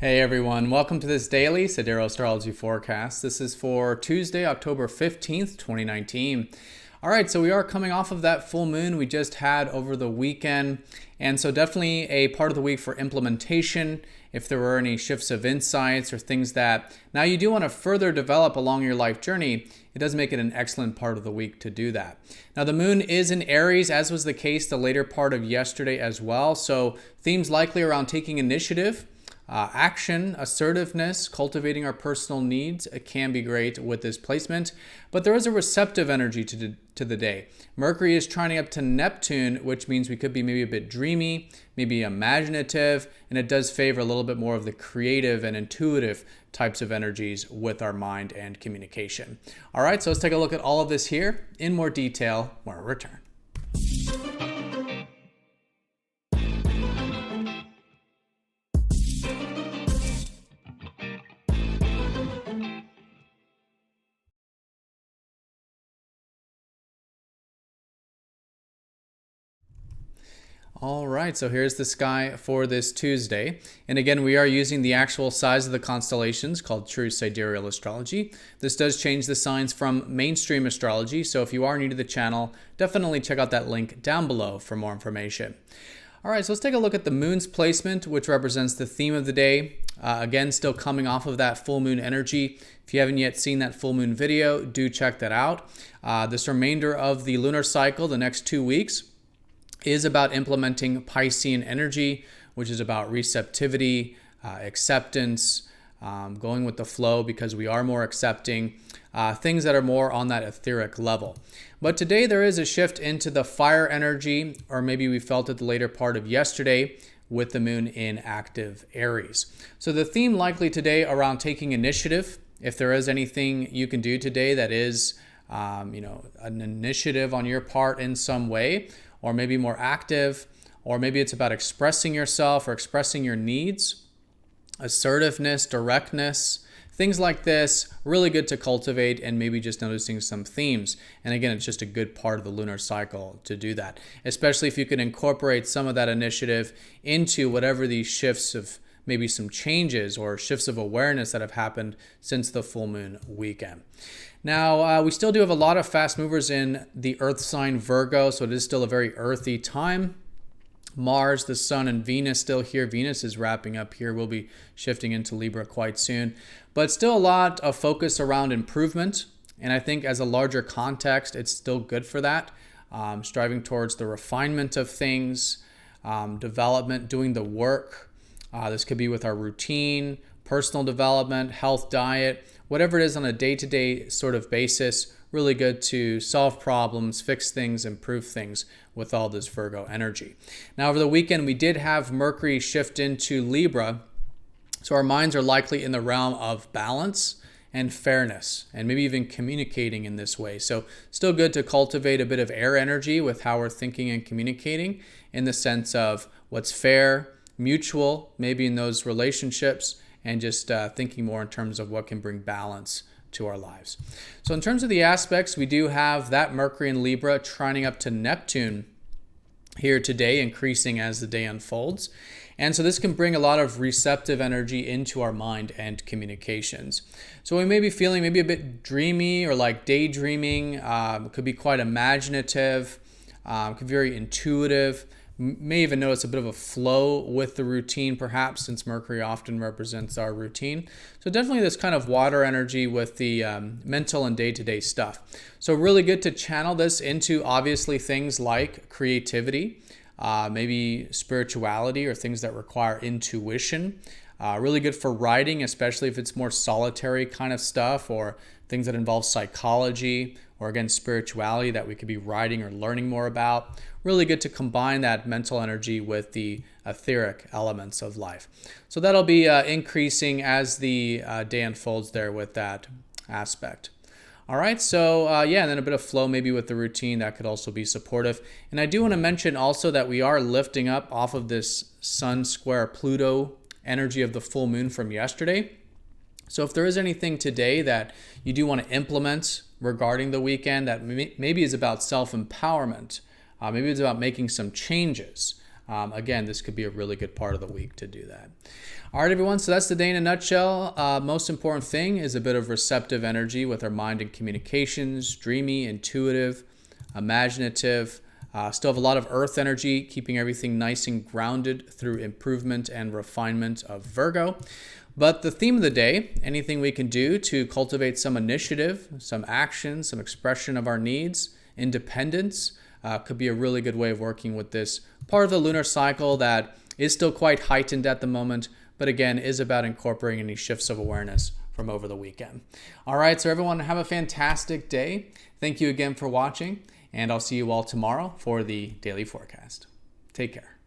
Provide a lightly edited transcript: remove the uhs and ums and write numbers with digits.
Hey everyone, welcome to this daily Sidereal Astrology forecast. This is for Tuesday, October 15th, 2019. All right, so we are coming off of that full moon we just had over the weekend. And so definitely a part of the week for implementation, if there were any shifts of insights or things that now you do want to further develop along your life journey, it does make it an excellent part of the week to do that. Now the moon is in Aries, as was the case the later part of yesterday as well. So themes likely around taking initiative, action, assertiveness, cultivating our personal needs can be great with this placement, but there is a receptive energy to the day. Mercury is trining up to Neptune, which means we could be maybe a bit dreamy, maybe imaginative, and it does favor a little bit more of the creative and intuitive types of energies with our mind and communication. All right, so let's take a look at all of this here in more detail when we return. All right, so here's the sky for this Tuesday. And again, we are using the actual size of the constellations called true Sidereal Astrology. This does change the signs from mainstream astrology, so if you are new to the channel, definitely check out that link down below for more information. All right, so let's take a look at the moon's placement, which represents the theme of the day. Again, still coming off of that full moon energy. If you haven't yet seen that full moon video, do check that out. This remainder of the lunar cycle, the next 2 weeks, is about implementing Piscean energy, which is about receptivity, acceptance, going with the flow because we are more accepting, things that are more on that etheric level. But today there is a shift into the fire energy, or maybe we felt it the later part of yesterday with the moon in active Aries. So the theme likely today around taking initiative. If there is anything you can do today that is an initiative on your part in some way, or maybe more active, or maybe it's about expressing yourself or expressing your needs, assertiveness, directness, things like this, really good to cultivate and maybe just noticing some themes. And again, it's just a good part of the lunar cycle to do that, especially if you can incorporate some of that initiative into whatever these shifts of maybe some changes or shifts of awareness that have happened since the full moon weekend. Now, we still do have a lot of fast movers in the earth sign Virgo, so it is still a very earthy time. Mars, the Sun, and Venus still here. Venus is wrapping up here. We'll be shifting into Libra quite soon. But still a lot of focus around improvement. And I think as a larger context, it's still good for that. Striving towards the refinement of things, development, doing the work. This could be with our routine, personal development, health, diet, whatever it is on a day-to-day sort of basis. Really good to solve problems, fix things, improve things with all this Virgo energy. Now, over the weekend, we did have Mercury shift into Libra. So our minds are likely in the realm of balance and fairness, and maybe even communicating in this way. So still good to cultivate a bit of air energy with how we're thinking and communicating in the sense of what's fair, mutual, maybe in those relationships, and just thinking more in terms of what can bring balance to our lives. So in terms of the aspects, we do have that Mercury in Libra trining up to Neptune here today, increasing as the day unfolds. And so this can bring a lot of receptive energy into our mind and communications. So we may be feeling maybe a bit dreamy or like daydreaming. It could be quite imaginative, could be very intuitive. May even notice a bit of a flow with the routine, perhaps, since Mercury often represents our routine. So definitely this kind of water energy with the mental and day-to-day stuff. So really good to channel this into obviously things like creativity, maybe spirituality or things that require intuition. Really good for writing, especially if it's more solitary kind of stuff or things that involve psychology or again spirituality that we could be writing or learning more about. Really good to combine that mental energy with the etheric elements of life. So that'll be increasing as the day unfolds there with that aspect. All right, so and then a bit of flow maybe with the routine that could also be supportive. And I do want to mention also that we are lifting up off of this Sun square Pluto energy of the full moon from yesterday. So if there is anything today that you do want to implement regarding the weekend that maybe is about self-empowerment, maybe it's about making some changes, Again, this could be a really good part of the week to do that. All right, everyone. So that's the day in a nutshell. Most important thing is a bit of receptive energy with our mind and communications, dreamy, intuitive, imaginative. Still have a lot of earth energy, keeping everything nice and grounded through improvement and refinement of Virgo. But the theme of the day, anything we can do to cultivate some initiative, some action, some expression of our needs, independence, could be a really good way of working with this part of the lunar cycle that is still quite heightened at the moment, but again, is about incorporating any shifts of awareness from over the weekend. All right, so everyone have a fantastic day. Thank you again for watching, and I'll see you all tomorrow for the daily forecast. Take care.